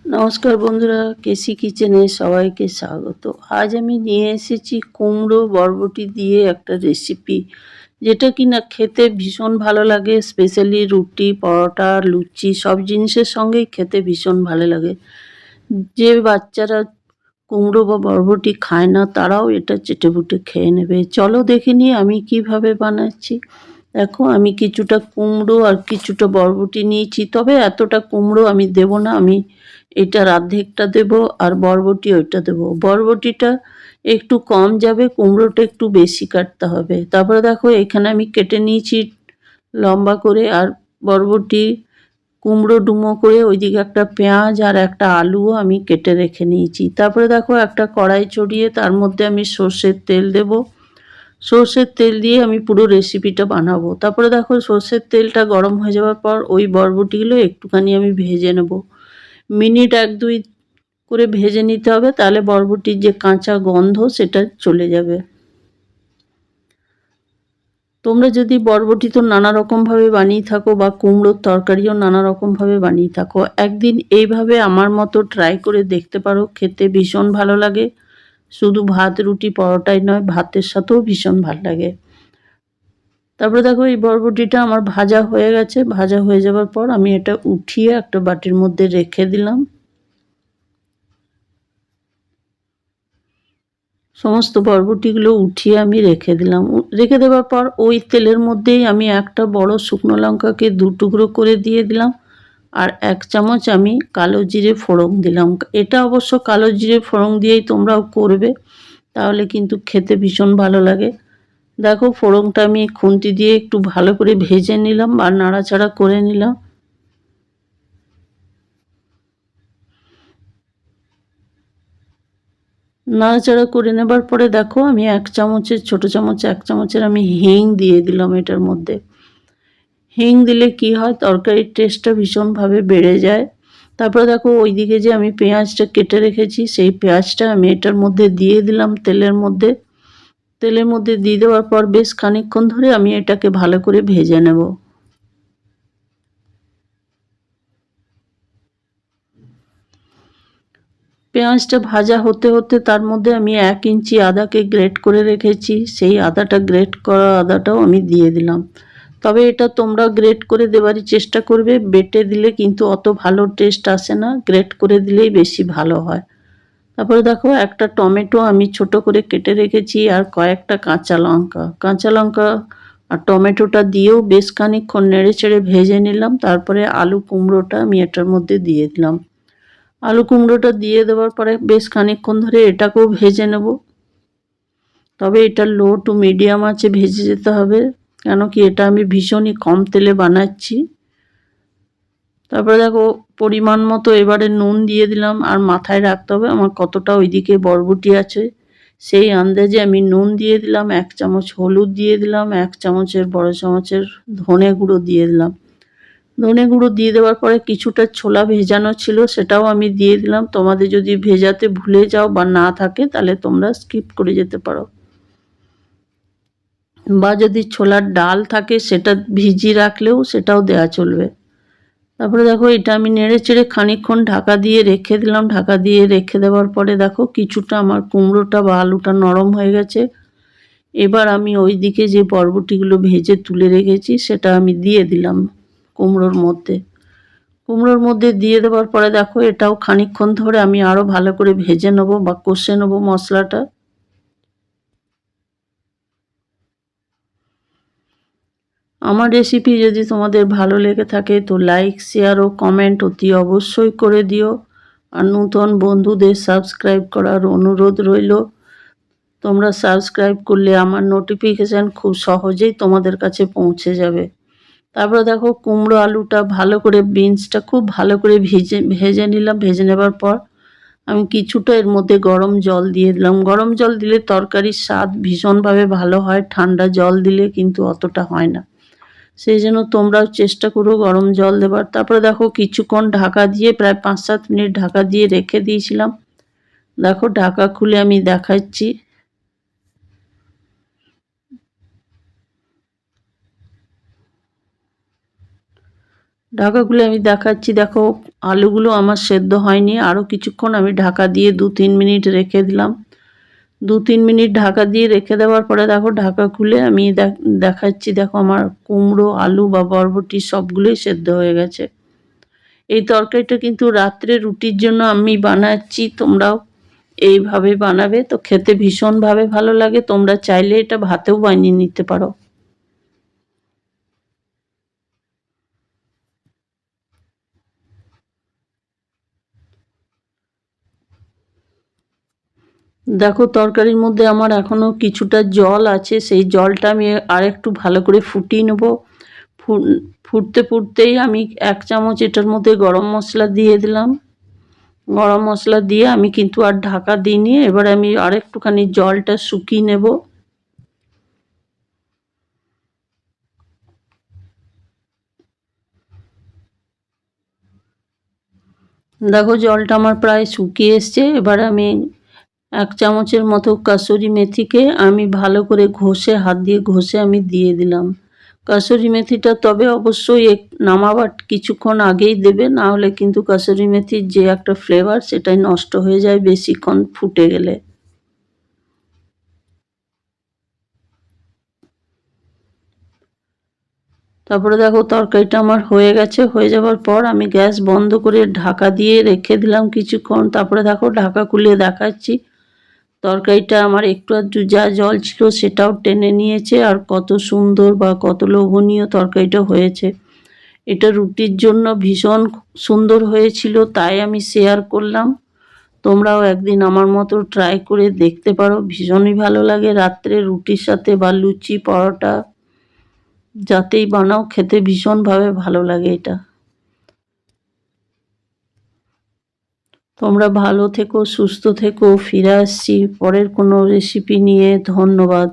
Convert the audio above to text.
নমস্কার বন্ধুরা, কেসি কিচেনে সবাইকে স্বাগত। আজ আমি নিয়ে এসেছি কুমড়ো বরবটি দিয়ে একটা রেসিপি, যেটা কিনা খেতে ভীষণ ভালো লাগে। স্পেশালি রুটি, পরোটা, লুচি সব জিনিসের সঙ্গেই খেতে ভীষণ ভালো লাগে। যে বাচ্চারা কুমড়ো বা বরবটি খায় না, তারাও এটা চেটেপুটে খেয়ে নেবে। চলো দেখে নিই আমি কিভাবে বানাচ্ছি। দেখো, আমি কিছুটা কুমড়ো আর কিছুটা বরবটি নিয়েছি, তবে এতটা কুমড়ো আমি দেব না। আমি এটার অর্ধেকটা দেব আর বরবটি ওইটা দেব। বরবটিটা একটু কম যাবে, কুমড়োটা একটু বেশি কাটতে হবে। তারপরে দেখো, এখানে আমি কেটে নিয়েছি লম্বা করে, আর বরবটি কুমড়ো ডুমো করে ওইদিকে একটা পেঁয়াজ আর একটা আলুও আমি কেটে রেখে নিয়েছি। তারপরে দেখো, একটা কড়াই চড়িয়ে তার মধ্যে আমি সর্ষের তেল দেব। সর্ষের তেল দিয়ে আমি পুরো রেসিপিটা বানাবো। তারপরে দেখো, সর্ষের তেলটা গরম হয়ে যাওয়ার পর ওই বরবটিগুলো একটুখানি আমি ভেজে নেব। মিনিট 1-2 করে ভেজে নিতে হবে, তাহলে বরবটির যে কাঁচা গন্ধ সেটা চলে যাবে। তোমরা যদি বরবটি তো নানা রকমভাবে বানিয়ে থাকো, বা কুমড়োর তরকারিও নানা রকমভাবে বানিয়ে থাকো, একদিন এইভাবে আমার মতো ট্রাই করে দেখতে পারো। খেতে ভীষণ ভালো লাগে। শুধু ভাত, রুটি, পরোটাই নয়, ভাতের সাথেও ভীষণ ভালো লাগে। তারপরে দেখো, এই বরবটিটা আমার ভাজা হয়ে গেছে। ভাজা হয়ে যাওয়ার পর আমি এটা উঠিয়ে একটা বাটির মধ্যে রেখে দিলাম। সমস্ত বরবটিগুলো উঠিয়ে আমি রেখে দিলাম। রেখে দেওয়ার পর ওই তেলের মধ্যেই আমি একটা বড় শুকনো লঙ্কাকে 2 টুকরো করে দিয়ে দিলাম, আর 1 চামচ আমি কালো জিরে ফোড়ন দিলাম। এটা অবশ্য কালো জিরে ফোড়ন দিয়েই তোমরাও করবে, তাহলে কিন্তু খেতে ভীষণ ভালো লাগে। দেখো, ফোড়নটা আমি খুন্তি দিয়ে একটু ভালো করে ভেজে নিলাম বা নাড়াচাড়া করে নিলাম। নাড়াচাড়া করে নেবার পরে দেখো, আমি 1 চামচের, ছোটো চামচ 1 চামচের আমি হিং দিয়ে দিলাম এটার মধ্যে। হিং দিলে কি হয়, তরকারির টেস্টটা ভীষণভাবে বেড়ে যায়। তারপরে দেখো, ওইদিকে যে আমি পেঁয়াজটা কেটে রেখেছি, সেই পেঁয়াজটা আমি এটার মধ্যে দিয়ে দিলাম তেলের মধ্যে। তেলের মধ্যে দিয়ে দেওয়ার পর বেশ খানিকক্ষণ ধরে আমি এটাকে ভালো করে ভেজে নেব। পেঁয়াজটা ভাজা হতে হতে তার মধ্যে আমি 1 ইঞ্চি আদাকে গ্রেট করে রেখেছি, সেই আদাটা, গ্রেট করা আদাটাও আমি দিয়ে দিলাম। তবে এটা তোমরা গ্রেট করে দেওয়ারই চেষ্টা করবে। বেটে দিলে কিন্তু অত ভালো টেস্ট আসে না, গ্রেট করে দিলেই বেশি ভালো হয়। তারপরে দেখো, একটা টমেটো আমি ছোট করে কেটে রেখেছি, আর কয়েকটা কাঁচা লঙ্কা। কাঁচা লঙ্কা আর টমেটোটা দিয়েও বেশ খানিকক্ষণ নেড়ে চেড়ে ভেজে নিলাম। তারপরে আলু কুমড়োটা আমি এটার মধ্যে দিয়ে দিলাম। আলু কুমড়োটা দিয়ে দেওয়ার পরে বেশ খানিকক্ষণ ধরে এটাকেও ভেজে নেব। তবে এটা লো টু মিডিয়াম আঁচে ভেজে যেতে হবে, কেন কি এটা আমি ভীষণই কম তেলে বানাচ্ছি। তারপরে দেখো, পরিমাণ মতো এবারে নুন দিয়ে দিলাম। আর মাথায় রাখতে হবে আমার কতটা ওইদিকে বরবটি আছে, সেই আন্দাজে আমি নুন দিয়ে দিলাম। 1 চামচ হলুদ দিয়ে দিলাম, 1 চামচের বড় চামচের ধনে গুঁড়ো দিয়ে দিলাম। ধনে গুঁড়ো দিয়ে দেওয়ার পরে কিছুটা ছোলা ভেজানো ছিল, সেটাও আমি দিয়ে দিলাম। তোমাদের যদি ভেজাতে ভুলে যাও বা না থাকে, তাহলে তোমরা স্কিপ করে যেতে পারো, বা যদি ছোলার ডাল থাকে সেটা ভিজিয়ে রাখলেও সেটাও দেওয়া চলবে। তারপরে দেখো, এটা আমি নেড়ে চেড়ে খানিকক্ষণ ঢাকা দিয়ে রেখে দিলাম। ঢাকা দিয়ে রেখে দেওয়ার পরে দেখো, কিছুটা আমার কুমড়োটা বা আলুটা নরম হয়ে গেছে। এবার আমি ওইদিকে যে বরবটিগুলো ভেজে তুলে রেখেছি সেটা আমি দিয়ে দিলাম কুমড়োর মধ্যে। কুমড়োর মধ্যে দিয়ে দেওয়ার পরে দেখো, এটাও খানিকক্ষণ ধরে আমি আরও ভালো করে ভেজে নেবো বা কষে নেবো মশলাটা। আমার রেসিপি যদি তোমাদের ভালো লেগে থাকে তো লাইক, শেয়ার ও কমেন্ট অতি অবশ্যই করে দিও। আর নতুন বন্ধুদের সাবস্ক্রাইব করার অনুরোধ রইল। তোমরা সাবস্ক্রাইব করলে আমার নোটিফিকেশান খুব সহজেই তোমাদের কাছে পৌঁছে যাবে। তারপরে দেখো, কুমড়ো আলুটা ভালো করে, বিনসটা খুব ভালো করে ভেজে নিলাম। ভেজে নেবার পর আমি কিছুটা এর মধ্যে গরম জল দিয়ে দিলাম। গরম জল দিলে তরকারির স্বাদ ভীষণভাবে ভালো হয়, ঠান্ডা জল দিলে কিন্তু অতটা হয় না। সেই জন্য তোমরাও চেষ্টা করো গরম জল দেবার। তারপরে দেখো, কিছুক্ষণ ঢাকা দিয়ে, প্রায় 5-7 মিনিট ঢাকা দিয়ে রেখে দিয়েছিলাম। দেখো, ঢাকা খুলে আমি দেখাচ্ছি। ঢাকা খুলে আমি দেখাচ্ছি, দেখো আলুগুলো আমার সেদ্ধ হয়নি, আরও কিছুক্ষণ আমি ঢাকা দিয়ে 2-3 মিনিট রেখে দিলাম। 2-3 মিনিট ঢাকা দিয়ে রেখে দেওয়ার পরে দেখো ঢাকা খুলে আমি দেখাচ্ছি, দেখো আমার কুমড়ো, আলু বা বরবটি সবগুলোই সেদ্ধ হয়ে গেছে। এই তরকারিটা কিন্তু রাত্রে রুটির জন্য আমি বানাচ্ছি, তোমরাও এইভাবে বানাবে, তো খেতে ভীষণভাবে ভালো লাগে। তোমরা চাইলে এটা ভাতেও বানিয়ে নিতে পারো। দেখো তরকারির মধ্যে আমার এখনো কিছুটা জল আছে, সেই জলটা আমি আরেকটু ভালো করে ফুটিয়ে নেব। ফুটতে ফুটতেই আমি 1 চামচ এটার মধ্যে গরম মশলা দিয়ে দিলাম। গরম মশলা দিয়ে আমি কিন্তু আর ঢাকা দিইনি। এবার আমি আরেকটুখানি জলটা শুকিয়ে নেব। দেখো জলটা আমার প্রায় শুকিয়ে এসছে। এবার আমি 1 চামচের মতো কাসুরি মেথিকে আমি ভালো করে ঘষে, হাত দিয়ে ঘষে আমি দিয়ে দিলাম। কাসুরি মেথিটা তবে অবশ্যই নামাবার কিছুক্ষণ আগেই দেবে, না হলে কিন্তু কাসুরি মেথির যে একটা ফ্লেভার সেটাই নষ্ট হয়ে যায় বেশিক্ষণ ফুটে গেলে। তারপরে দেখো তরকারিটা আমার হয়ে গেছে। হয়ে যাওয়ার পর আমি গ্যাস বন্ধ করে ঢাকা দিয়ে রেখে দিলাম কিছুক্ষণ। তারপরে দেখো ঢাকা খুলে দেখাচ্ছি, তরকারিটা আমার একটু আধটু যা জল ছিল সেটাও টেনে নিয়েছে, আর কত সুন্দর বা কত লোভনীয় তরকারিটা হয়েছে। এটা রুটির জন্য ভীষণ সুন্দর হয়েছিল, তাই আমি শেয়ার করলাম। তোমরাও একদিন আমার মতো ট্রাই করে দেখতে পারো, ভীষণই ভালো লাগে। রাত্রে রুটির সাথে বা লুচি, পরোটা যাতেই বানাও খেতে ভীষণভাবে ভালো লাগে এটা। তোমরা ভালো থেকো, সুস্থ থেকো। ফিরে আসছি পরের কোনো রেসিপি নিয়ে। ধন্যবাদ।